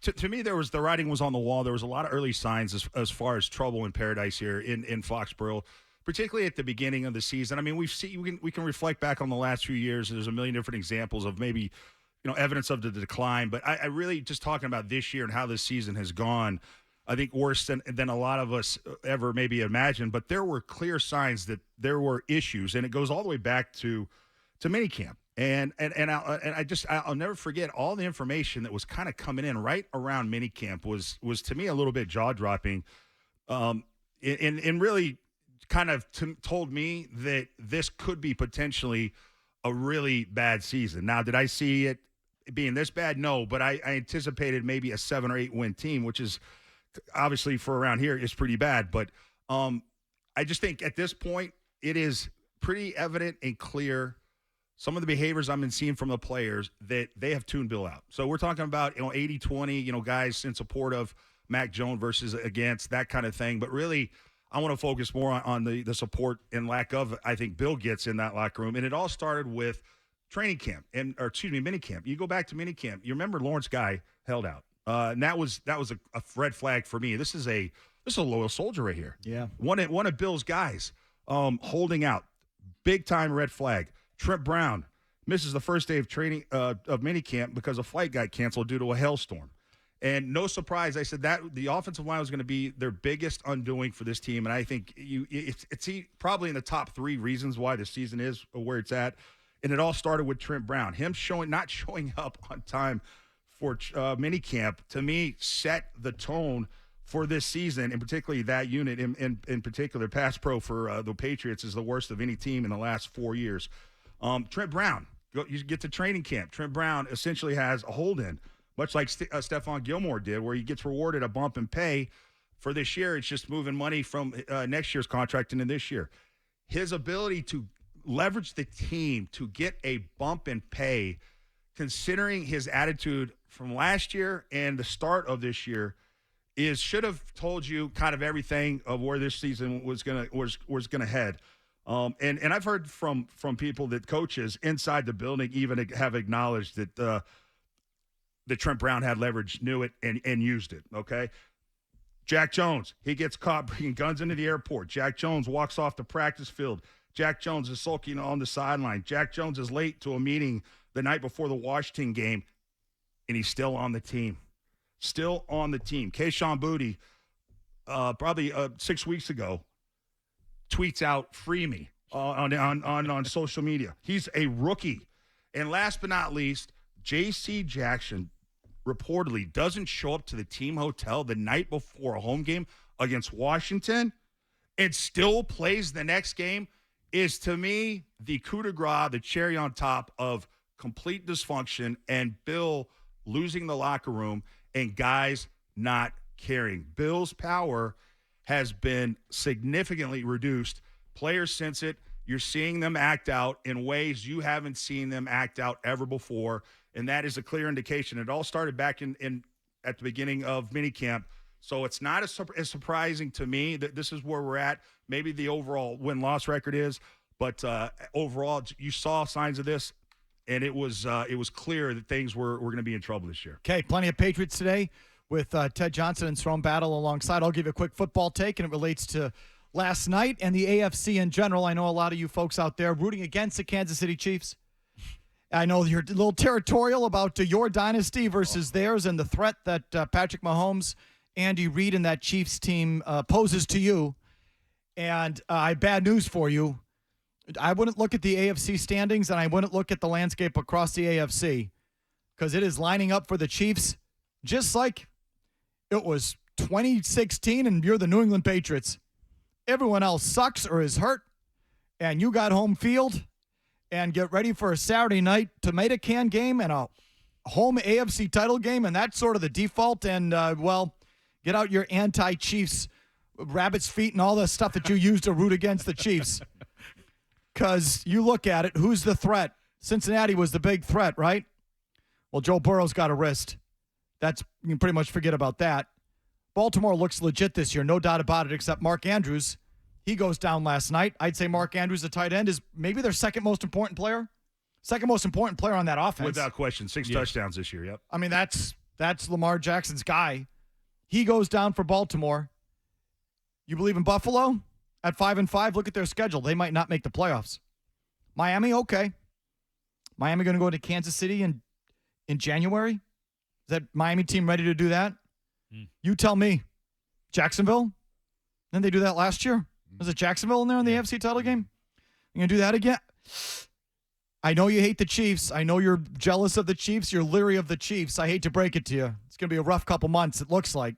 to me, the writing was on the wall. There was a lot of early signs as far as trouble in paradise here in Foxborough, particularly at the beginning of the season. I mean, we can reflect back on the last few years. There's a million different examples of maybe evidence of the decline. But I really just talking about this year and how this season has gone. I think worse than a lot of us ever maybe imagined. But there were clear signs that there were issues, and it goes all the way back to minicamp. And I'll never forget all the information that was kind of coming in right around minicamp was to me a little bit jaw dropping, and really kind of told me that this could be potentially a really bad season. Now, did I see it being this bad? No, but I anticipated maybe a 7 or 8 win team, which is obviously for around here is pretty bad. But I just think at this point it is pretty evident and clear. Some of the behaviors I've been seeing from the players that they have tuned Bill out. So we're talking about 80-20, guys in support of Mac Jones versus against, that kind of thing. But really, I want to focus more on the support and lack of, I think, Bill gets in that locker room. And it all started with training camp minicamp. You go back to minicamp. You remember Lawrence Guy held out. And that was a red flag for me. This is a loyal soldier right here. Yeah. One of Bill's guys holding out. Big time red flag. Trent Brown misses the first day of training of minicamp because a flight got canceled due to a hailstorm. And no surprise, I said that the offensive line was going to be their biggest undoing for this team. And I think it's probably in the top 3 reasons why the season is where it's at. And it all started with Trent Brown. Him not showing up on time for minicamp, to me, set the tone for this season, and particularly that unit in particular. Pass pro for the Patriots is the worst of any team in the last 4 years. Trent Brown, you get to training camp. Trent Brown essentially has a hold-in, much like Stephon Gilmore did, where he gets rewarded a bump in pay for this year. It's just moving money from next year's contract into this year. His ability to leverage the team to get a bump in pay, considering his attitude from last year and the start of this year, should have told you kind of everything of where this season was gonna head. And I've heard from people that coaches inside the building even have acknowledged that Trent Brown had leverage, knew it, and used it, okay? Jack Jones, he gets caught bringing guns into the airport. Jack Jones walks off the practice field. Jack Jones is sulking on the sideline. Jack Jones is late to a meeting the night before the Washington game, and he's still on the team. Still on the team. Kayshon Boutte, probably 6 weeks ago, tweets out, "Free me," on social media. He's a rookie. And last but not least, J.C. Jackson reportedly doesn't show up to the team hotel the night before a home game against Washington and still plays the next game, is to me the coup de grace, the cherry on top of complete dysfunction and Bill losing the locker room and guys not caring. Bill's power has been significantly reduced. Players sense it. You're seeing them act out in ways you haven't seen them act out ever before, and that is a clear indication. It all started back in at the beginning of minicamp, so it's not as surprising to me that this is where we're at. Maybe the overall win-loss record is, but overall you saw signs of this, and it was clear that things were going to be in trouble this year. Okay, plenty of Patriots today with Ted Johnson and Throne Battle alongside. I'll give you a quick football take, and it relates to last night and the AFC in general. I know a lot of you folks out there rooting against the Kansas City Chiefs. I know you're a little territorial about your dynasty versus theirs and the threat that Patrick Mahomes, Andy Reid, and that Chiefs team poses to you. And I have bad news for you. I wouldn't look at the AFC standings, and I wouldn't look at the landscape across the AFC, because it is lining up for the Chiefs just like it was 2016 and you're the New England Patriots. Everyone else sucks or is hurt, and you got home field, and get ready for a Saturday night tomato can game and a home AFC title game, and that's sort of the default. And, get out your anti-Chiefs rabbit's feet and all the stuff that you use to root against the Chiefs. Because you look at it, who's the threat? Cincinnati was the big threat, right? Well, Joe Burrow's got a wrist. You can pretty much forget about that. Baltimore looks legit this year, no doubt about it, except Mark Andrews. He goes down last night. I'd say Mark Andrews, the tight end, is maybe their second most important player. Second most important player on that offense. Without question. 6 touchdowns this year, yep. I mean, that's That's Lamar Jackson's guy. He goes down for Baltimore. You believe in Buffalo? At 5-5, look at their schedule. They might not make the playoffs. Miami, okay. Miami going to go to Kansas City in January? Is that Miami team ready to do that? You tell me. Jacksonville? Didn't they do that last year? Was it Jacksonville in there in the AFC title game? You going to do that again? I know you hate the Chiefs. I know you're jealous of the Chiefs. You're leery of the Chiefs. I hate to break it to you. It's going to be a rough couple months, it looks like.